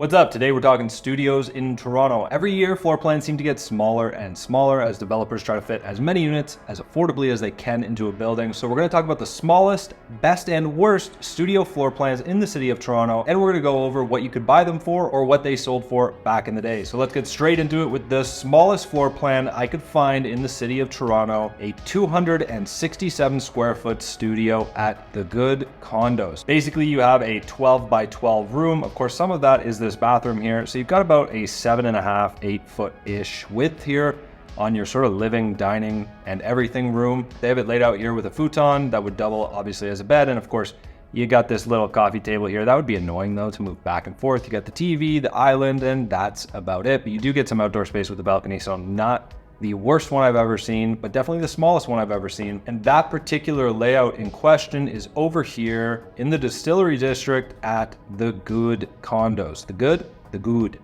What's up? Today we're talking studios in Toronto. Every year, floor plans seem to get smaller and smaller as developers try to fit as many units as affordably as they can into a building. So we're going to talk about the smallest, best, and worst studio floor plans in the city of Toronto, and we're going to go over what you could buy them for or what they sold for back in the day. So let's get straight into it with the smallest floor plan I could find in the city of Toronto, a 267 square foot studio at the Good Condos. Basically, you have a 12 by 12 room. Of course, some of that is this bathroom here. So you've got about a 7.5, 8 foot-ish width here on your sort of living, dining, and everything room. They have it laid out here with a futon that would double obviously as a bed. And of course, you got this little coffee table here. That would be annoying though to move back and forth. You got the TV, the island, and that's about it. But you do get some outdoor space with the balcony. So not the worst one I've ever seen, but definitely the smallest one I've ever seen. And that particular layout in question is over here in the Distillery District at the Good Condos. The Good? The Good.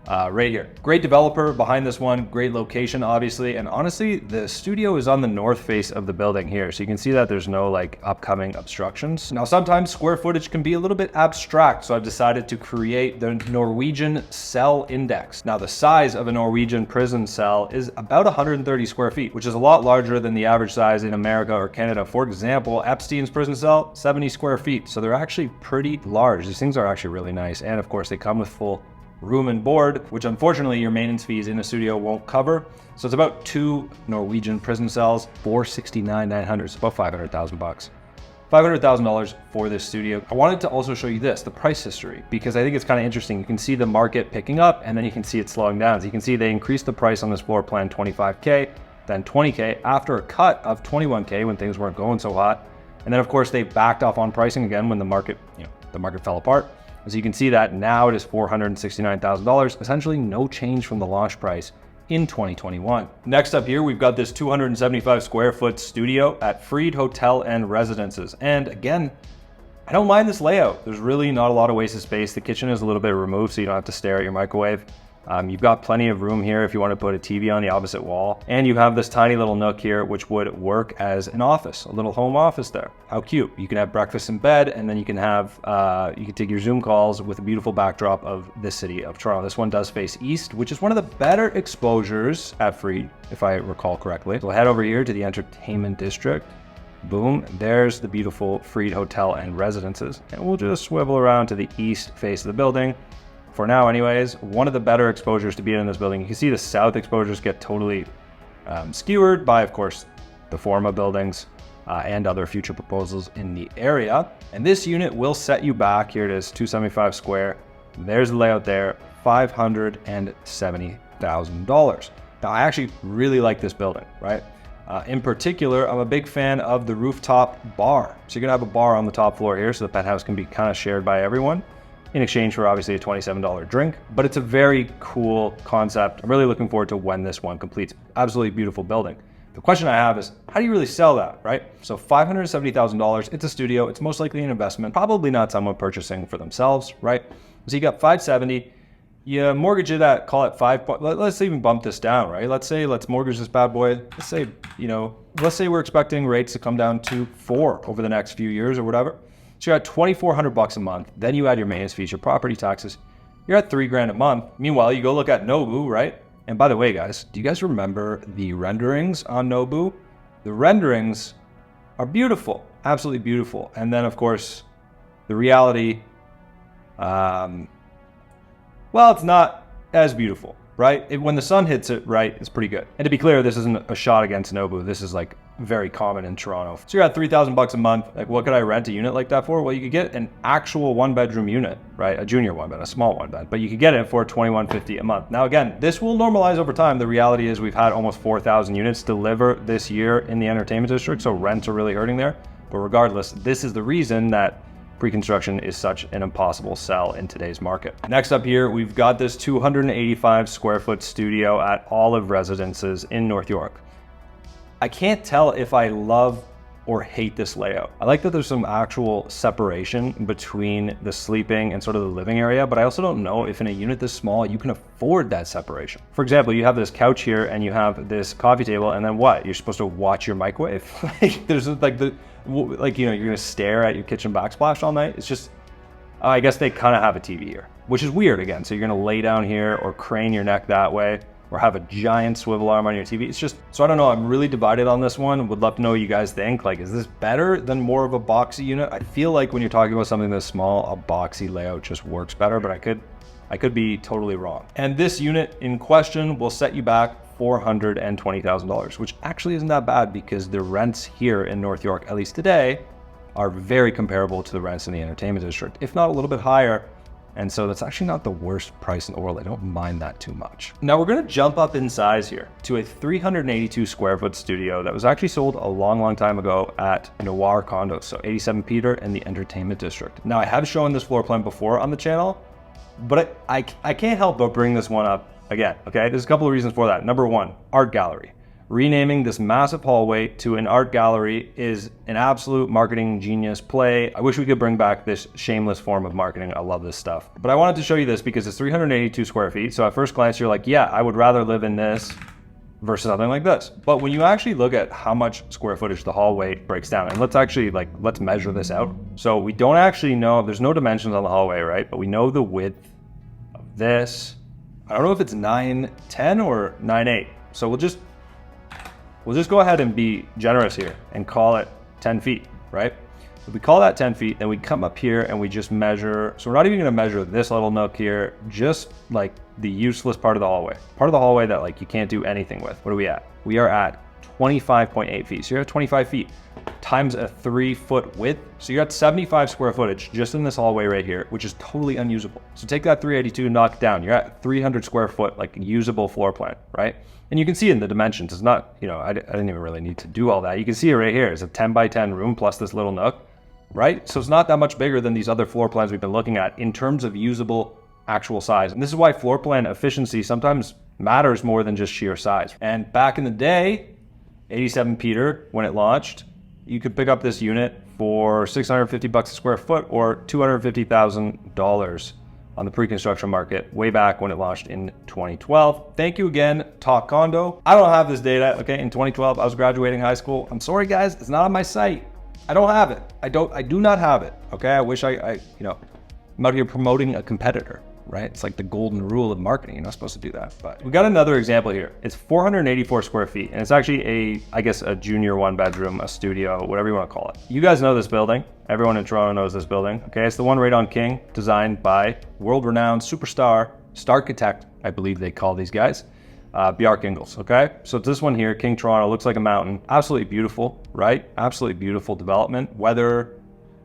Right here. Great developer behind this one, great location obviously, and honestly the studio is on the north face of the building here, so you can see that there's no like upcoming obstructions. Now sometimes square footage can be a little bit abstract, so I've decided to create the Norwegian cell index. Now the size of a Norwegian prison cell is about 130 square feet, which is a lot larger than the average size in America or Canada. For example, Epstein's prison cell, 70 square feet, so they're actually pretty large. These things are actually really nice, and of course they come with full room and board, which unfortunately your maintenance fees in a studio won't cover. So it's about 2 Norwegian prison cells, $469,900, so about 500,000 bucks. $500,000 for this studio. I wanted to also show you this, the price history, because I think it's kind of interesting. You can see the market picking up and then you can see it slowing down. So you can see they increased the price on this floor plan 25K, then 20K after a cut of 21K when things weren't going so hot. And then of course they backed off on pricing again when the market fell apart. So you can see that now it is $469,000, essentially no change from the launch price in 2021. Next up here, we've got this 275 square foot studio at Freed Hotel and Residences. And again, I don't mind this layout. There's really not a lot of wasted space. The kitchen is a little bit removed, so you don't have to stare at your microwave. You've got plenty of room here if you want to put a TV on the opposite wall. And you have this tiny little nook here, which would work as an office, a little home office there. How cute. You can have breakfast in bed, and then you can have, you can take your Zoom calls with a beautiful backdrop of the city of Toronto. This one does face east, which is one of the better exposures at Freed, if I recall correctly. So we'll head over here to the entertainment district. Boom, there's the beautiful Freed Hotel and Residences. And we'll just swivel around to the east face of the building. For now anyways, one of the better exposures to be in this building. You can see the south exposures get totally skewered by, of course, the Forma buildings and other future proposals in the area. And this unit will set you back. Here it is, 275 square. There's the layout there, $570,000. Now I actually really like this building, right? In particular, I'm a big fan of the rooftop bar. So you're gonna have a bar on the top floor here, so the penthouse can be kind of shared by everyone, in exchange for obviously a $27 drink, but it's a very cool concept. I'm really looking forward to when this one completes. Absolutely beautiful building. The question I have is, how do you really sell that, right? So $570,000, it's a studio, it's most likely an investment, probably not someone purchasing for themselves, right? So you got 570, you mortgage it at, call it 5, let's even bump this down, right? Let's mortgage this bad boy. Let's say we're expecting rates to come down to 4 over the next few years or whatever. So you're at $2,400 a month. Then you add your maintenance fees, your property taxes. You're at $3,000 a month. Meanwhile, you go look at Nobu, right? And by the way, guys, do you guys remember the renderings on Nobu? The renderings are beautiful, absolutely beautiful. And then of course, the reality, well, it's not as beautiful, right? When the sun hits it, right, it's pretty good. And to be clear, this isn't a shot against Nobu. This is like very common in Toronto. So you're at $3,000 a month. Like, what could I rent a unit like that for? Well, you could get an actual 1-bedroom unit, right? A junior 1 bed, a small 1 bed, but you could get it for $2,150 a month. Now, again, this will normalize over time. The reality is we've had almost 4,000 units deliver this year in the entertainment district, so rents are really hurting there. But regardless, this is the reason that pre-construction is such an impossible sell in today's market. Next up here, we've got this 285 square foot studio at Olive Residences in North York. I can't tell if I love or hate this layout. I like that there's some actual separation between the sleeping and sort of the living area, but I also don't know if in a unit this small, you can afford that separation. For example, you have this couch here and you have this coffee table, and then what? You're supposed to watch your microwave. There's like you're gonna stare at your kitchen backsplash all night. It's just, I guess they kind of have a TV here, which is weird again. So you're gonna lay down here or crane your neck that way, or have a giant swivel arm on your TV. It's just, so I don't know, I'm really divided on this one. Would love to know what you guys think. Like, is this better than more of a boxy unit? I feel like when you're talking about something this small, a boxy layout just works better, but I could be totally wrong. And this unit in question will set you back $420,000, which actually isn't that bad because the rents here in North York, at least today, are very comparable to the rents in the entertainment district, if not a little bit higher. And so that's actually not the worst price in the world. I don't mind that too much. Now we're gonna jump up in size here to a 382 square foot studio that was actually sold a long time ago at Noir Condos, so 87 Peter in the entertainment district. Now I have shown this floor plan before on the channel, but I can't help but bring this one up again, okay? There's a couple of reasons for that. Number one, art gallery. Renaming this massive hallway to an art gallery is an absolute marketing genius play. I wish we could bring back this shameless form of marketing. I love this stuff. But I wanted to show you this because it's 382 square feet. So at first glance, you're like, yeah, I would rather live in this versus something like this. But when you actually look at how much square footage the hallway breaks down, and let's measure this out. So we don't actually know, there's no dimensions on the hallway, right? But we know the width of this. I don't know if it's 9'10" or 9'8". So we'll just go ahead and be generous here and call it 10 feet, right? If we call that 10 feet, then we come up here and we just measure. So we're not even gonna measure this little nook here, just like the useless part of the hallway. Part of the hallway that like you can't do anything with. What are we at? We are at 25.8 feet. So you're at 25 feet times a 3-foot width. So you're at 75 square footage just in this hallway right here, which is totally unusable. So take that 382, knock it down. You're at 300 square foot, like usable floor plan, right? And you can see in the dimensions, it's not, you know, I didn't even really need to do all that. You can see it right here. It's a 10 by 10 room plus this little nook, right? So it's not that much bigger than these other floor plans we've been looking at in terms of usable actual size. And this is why floor plan efficiency sometimes matters more than just sheer size. And back in the day, 87 Peter, when it launched, you could pick up this unit for 650 bucks a square foot or $250,000 on the pre-construction market way back when it launched in 2012. Thank you again, Talk Condo. I don't have this data, okay? In 2012, I was graduating high school. I'm sorry guys, it's not on my site. I don't have it. I do not have it, okay? I wish I'm out here promoting a competitor, right? It's like the golden rule of marketing. You're not supposed to do that, but we got another example here. It's 484 square feet, and it's actually I guess a junior 1-bedroom, a studio, whatever you want to call it. You guys know this building. Everyone in Toronto knows this building, okay? It's the one right on King, designed by world-renowned superstar, Starchitect, I believe they call these guys, Bjarke Ingels, okay? So it's this one here, King Toronto, looks like a mountain. Absolutely beautiful, right? Absolutely beautiful development. Whether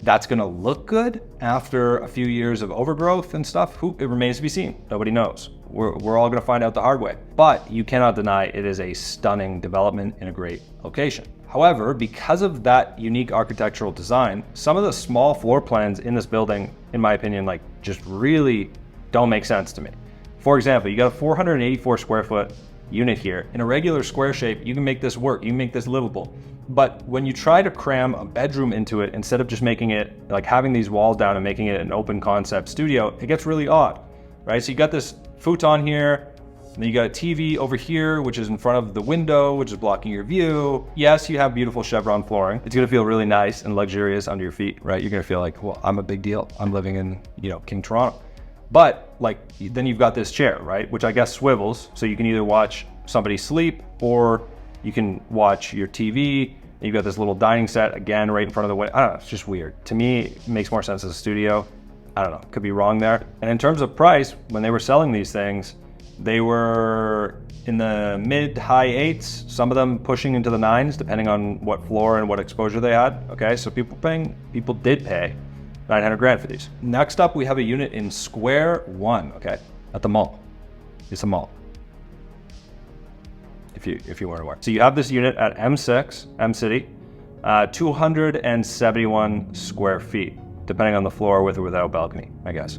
that's gonna look good after a few years of overgrowth and stuff, it remains to be seen. Nobody knows. We're all gonna find out the hard way. But you cannot deny it is a stunning development in a great location. However, because of that unique architectural design, some of the small floor plans in this building, in my opinion, like just really don't make sense to me. For example, you got a 484 square foot unit here. In a regular square shape, you can make this work, you can make this livable. But when you try to cram a bedroom into it, instead of just making it, like having these walls down and making it an open concept studio, it gets really odd, right? So you got this futon here, and then you got a TV over here, which is in front of the window, which is blocking your view. Yes, you have beautiful chevron flooring. It's gonna feel really nice and luxurious under your feet, right? You're gonna feel like, well, I'm a big deal. I'm living in, King Toronto. But like, then you've got this chair, right? Which I guess swivels. So you can either watch somebody sleep or you can watch your TV. You've got this little dining set, again, right in front of the window. I don't know, it's just weird. To me, it makes more sense as a studio. I don't know, could be wrong there. And in terms of price, when they were selling these things, they were in the mid-high 8s, some of them pushing into the 9s, depending on what floor and what exposure they had, okay? So people did pay 900 grand for these. Next up, we have a unit in Square One, okay? At the mall. It's a mall. If you weren't aware. So you have this unit at M6, M-City, 271 square feet, depending on the floor with or without balcony, I guess.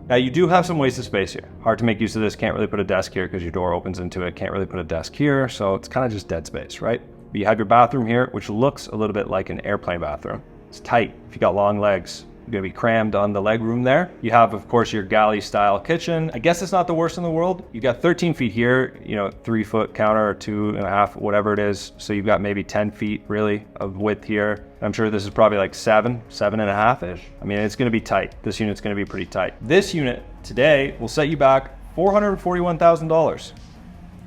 Now you do have some wasted space here. Hard to make use of this, can't really put a desk here because your door opens into it, can't really put a desk here, so it's kind of just dead space, right? But you have your bathroom here, which looks a little bit like an airplane bathroom. It's tight. If you got long legs, gonna be crammed on the leg room there. You have, of course, your galley style kitchen. I guess it's not the worst in the world. You got 13 feet here, 3-foot counter or 2.5, whatever it is. So you've got maybe 10 feet really of width here. I'm sure this is probably like 7.5-ish. I mean, it's gonna be tight. This unit's gonna be pretty tight. This unit today will set you back $441,000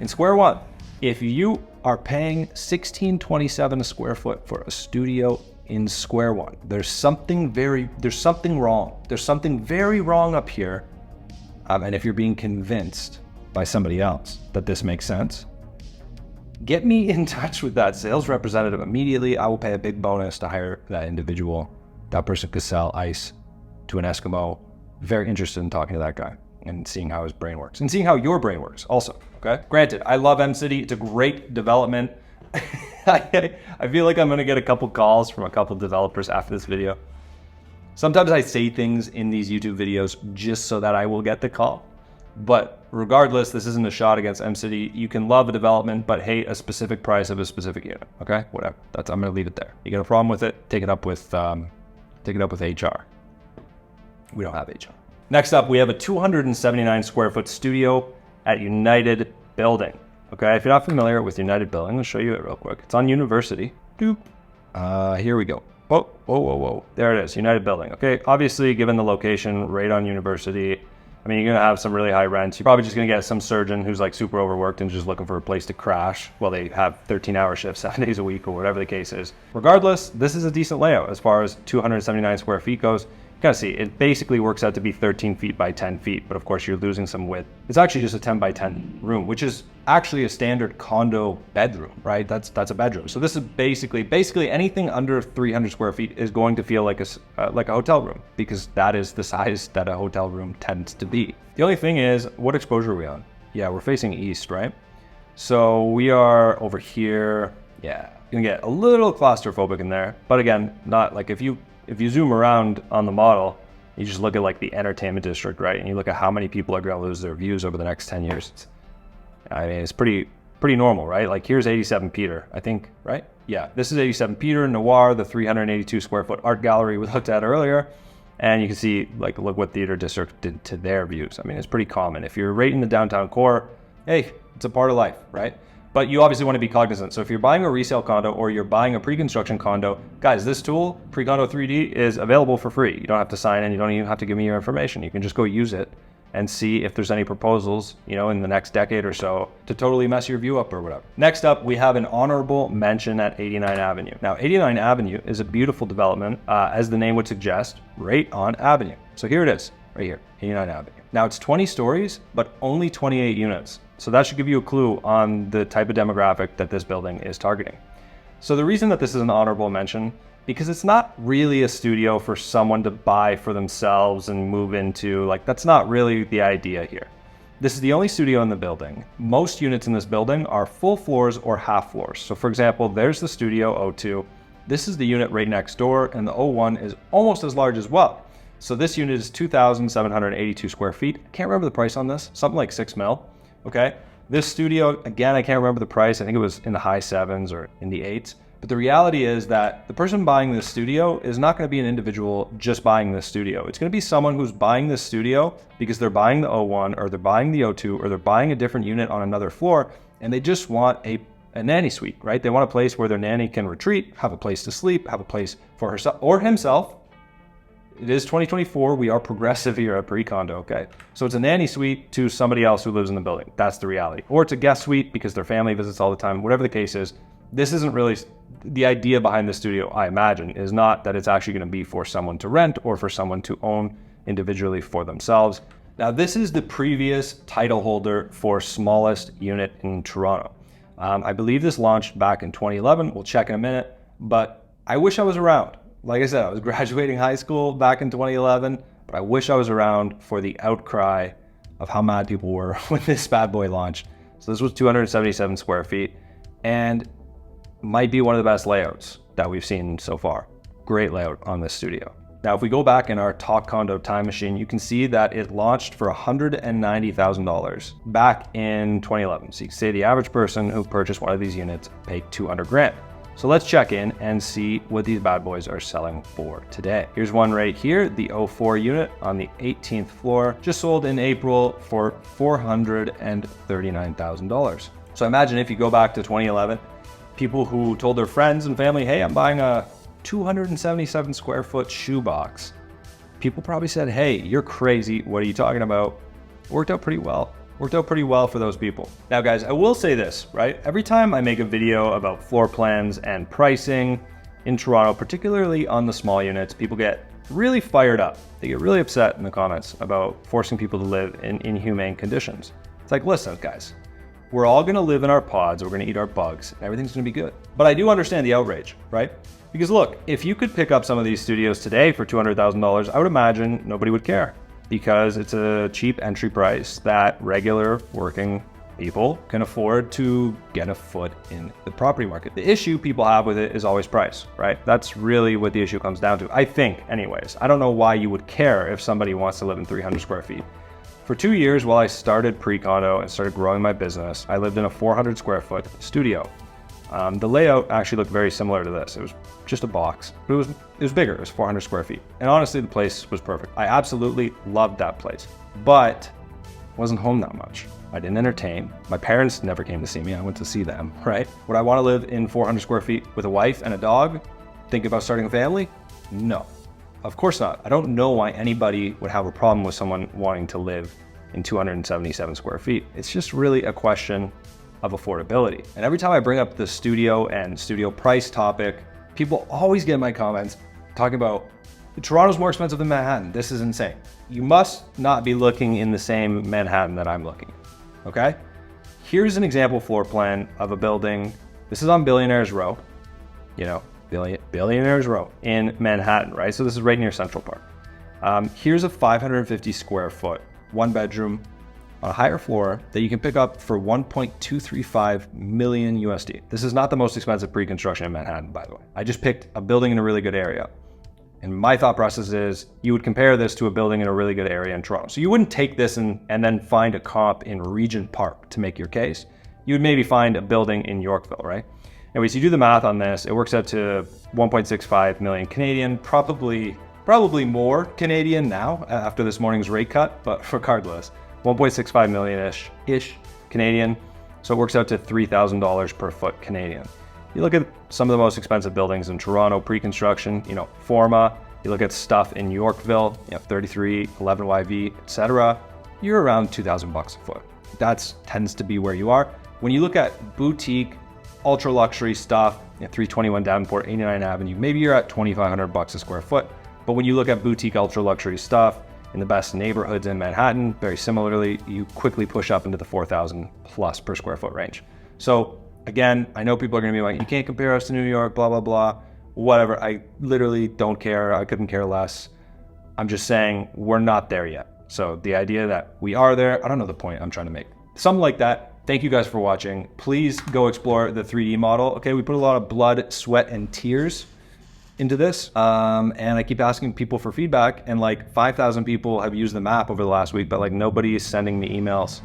in square one. If you are paying $1,627 a square foot for a studio in square one, there's something wrong. There's something very wrong up here. And if you're being convinced by somebody else that this makes sense, get me in touch with that sales representative immediately. I will pay a big bonus to hire that individual. That person could sell ice to an Eskimo. Very interested in talking to that guy and seeing how his brain works and seeing how your brain works also, okay? Granted, I love M-City. It's a great development. I feel like I'm gonna get a couple calls from a couple developers after this video. Sometimes I say things in these YouTube videos just so that I will get the call. But regardless, this isn't a shot against M-City. You can love a development, but hate a specific price of a specific unit, okay? Whatever, I'm gonna leave it there. You got a problem with it, take it up with HR. We don't have HR. Next up, we have a 279 square foot studio at United Building. Okay, if you're not familiar with United Building, I'll show you it real quick. It's on University. Here we go. Whoa. There it is, United Building. Okay, obviously, given the location right on University, I mean, you're gonna have some really high rents. You're probably just gonna get some surgeon who's like super overworked and just looking for a place to crash while they have 13-hour shifts 7 days a week or whatever the case is. Regardless, this is a decent layout as far as 279 square feet goes. You gotta see, it basically works out to be 13 feet by 10 feet, but of course you're losing some width. It's actually just a 10 by 10 room, which is actually a standard condo bedroom, right? That's a bedroom. So this is basically anything under 300 square feet is going to feel like a hotel room, because that is the size that a hotel room tends to be. The only thing is, what exposure are we on? Yeah, we're facing east, right? So we are over here. Yeah, you can get a little claustrophobic in there, but again, not like if you zoom around on the model, you just look at like the entertainment district, right? And you look at how many people are gonna lose their views over the next 10 years. I mean, it's pretty normal, right? Like here's 87 Peter, I think, right? Yeah, this is 87 Peter, Noir, the 382 square foot art gallery we looked at earlier. And you can see, like, look what theater district did to their views. I mean, it's pretty common. If you're right in the downtown core, hey, it's a part of life, right? But you obviously want to be cognizant. So if you're buying a resale condo or you're buying a pre-construction condo, guys, this tool, Pre-Condo 3D, is available for free. You don't have to sign in. You don't even have to give me your information. You can just go use it and see if there's any proposals, in the next decade or so to totally mess your view up or whatever. Next up, we have an honorable mention at 89 Avenue. Now, 89 Avenue is a beautiful development, as the name would suggest, right on Avenue. So here it is, right here, 89 Avenue. Now, it's 20 stories, but only 28 units. So that should give you a clue on the type of demographic that this building is targeting. So the reason that this is an honorable mention, because it's not really a studio for someone to buy for themselves and move into, like, that's not really the idea here. This is the only studio in the building. Most units in this building are full floors or half floors. So for example, there's the studio O2. This is the unit right next door, and the O1 is almost as large as well. So this unit is 2,782 square feet. I can't remember the price on this, something like 6 mil. Okay, this studio, again, I can't remember the price. I think it was in the high 7s or in the 8s. But the reality is that the person buying this studio is not going to be an individual just buying this studio. It's going to be someone who's buying this studio because they're buying the O1 or they're buying the O2 or they're buying a different unit on another floor, and they just want a nanny suite, right? They want a place where their nanny can retreat, have a place to sleep, have a place for herself or himself. It is 2024. We are progressive here at Pre-Condo, okay? So it's a nanny suite to somebody else who lives in the building. That's the reality. Or it's a guest suite because their family visits all the time. Whatever the case is, this isn't really the idea behind the studio, I imagine, is not that it's actually going to be for someone to rent or for someone to own individually for themselves. Now, this is the previous title holder for smallest unit in Toronto. I believe this launched back in 2011. We'll check in a minute, but I wish I was around. Like I said, I was graduating high school back in 2011, but I wish I was around for the outcry of how mad people were when this bad boy launched. So this was 277 square feet and might be one of the best layouts that we've seen so far. Great layout on this studio. Now, if we go back in our Talk Condo time machine, you can see that it launched for $190,000 back in 2011. So you can say the average person who purchased one of these units paid 200 grand. So let's check in and see what these bad boys are selling for today. Here's one right here, the 04 unit on the 18th floor, just sold in April for $439,000. So imagine if you go back to 2011, people who told their friends and family, hey, I'm buying a 277 square foot shoebox. People probably said, hey, you're crazy. What are you talking about? Worked out pretty well. Worked out pretty well for those people. Now guys, I will say this, right? Every time I make a video about floor plans and pricing in Toronto, particularly on the small units, people get really fired up. They get really upset in the comments about forcing people to live in inhumane conditions. It's like, listen guys, we're all gonna live in our pods, we're gonna eat our bugs, and everything's gonna be good. But I do understand the outrage, right? Because look, if you could pick up some of these studios today for $200,000, I would imagine nobody would care, because it's a cheap entry price that regular working people can afford to get a foot in the property market. The issue people have with it is always price, right? That's really what the issue comes down to, I think anyways. I don't know why you would care if somebody wants to live in 300 square feet. For 2 years while I started pre-condo and started growing my business, I lived in a 400 square foot studio. The layout actually looked very similar to this. It was just a box, but it was bigger. It was 400 square feet. And honestly, the place was perfect. I absolutely loved that place, but wasn't home that much. I didn't entertain. My parents never came to see me. I went to see them, right? Would I want to live in 400 square feet with a wife and a dog? Think about starting a family? No, of course not. I don't know why anybody would have a problem with someone wanting to live in 277 square feet. It's just really a question of affordability. And every time I bring up the studio and studio price topic, people always get in my comments talking about Toronto's more expensive than Manhattan. This is insane. You must not be looking in the same Manhattan that I'm looking, okay? Here's an example floor plan of a building. This is on Billionaires Row, you know, Billionaires Row in Manhattan, right? So this is right near Central Park. Here's a 550 square foot, 1 bedroom, on a higher floor that you can pick up for 1.235 million USD. This is not the most expensive pre-construction in Manhattan, by the way. I just picked a building in a really good area. And my thought process is you would compare this to a building in a really good area in Toronto. So you wouldn't take this and then find a comp in Regent Park to make your case. You would maybe find a building in Yorkville, right? Anyways, you do the math on this, it works out to 1.65 million Canadian, probably more Canadian now after this morning's rate cut, but regardless. 1.65 million-ish Canadian. So it works out to $3,000 per foot Canadian. You look at some of the most expensive buildings in Toronto pre-construction, you know, Forma, you look at stuff in Yorkville, you know, 33, 11YV, etc. You're around 2,000 bucks a foot. That tends to be where you are. When you look at boutique, ultra luxury stuff, you know, 321 Davenport, 89 Avenue, maybe you're at 2,500 bucks a square foot. But when you look at boutique ultra luxury stuff, in the best neighborhoods in Manhattan, very similarly, you quickly push up into the 4,000 plus per square foot range. So again, I know people are gonna be like, you can't compare us to New York, blah, blah, blah, whatever. I literally don't care, I couldn't care less. I'm just saying we're not there yet. So the idea that we are there, I don't know the point I'm trying to make. Something like that. Thank you guys for watching. Please go explore the 3D model. Okay, we put a lot of blood, sweat, and tears into this, and I keep asking people for feedback, and like 5,000 people have used the map over the last week, but like nobody is sending me emails.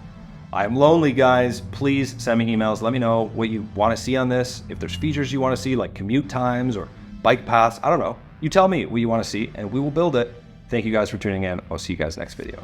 I'm lonely, guys. Please send me emails. Let me know what you want to see on this. If there's features you want to see, like commute times or bike paths, I don't know. You tell me what you want to see, and we will build it. Thank you guys for tuning in. I'll see you guys next video.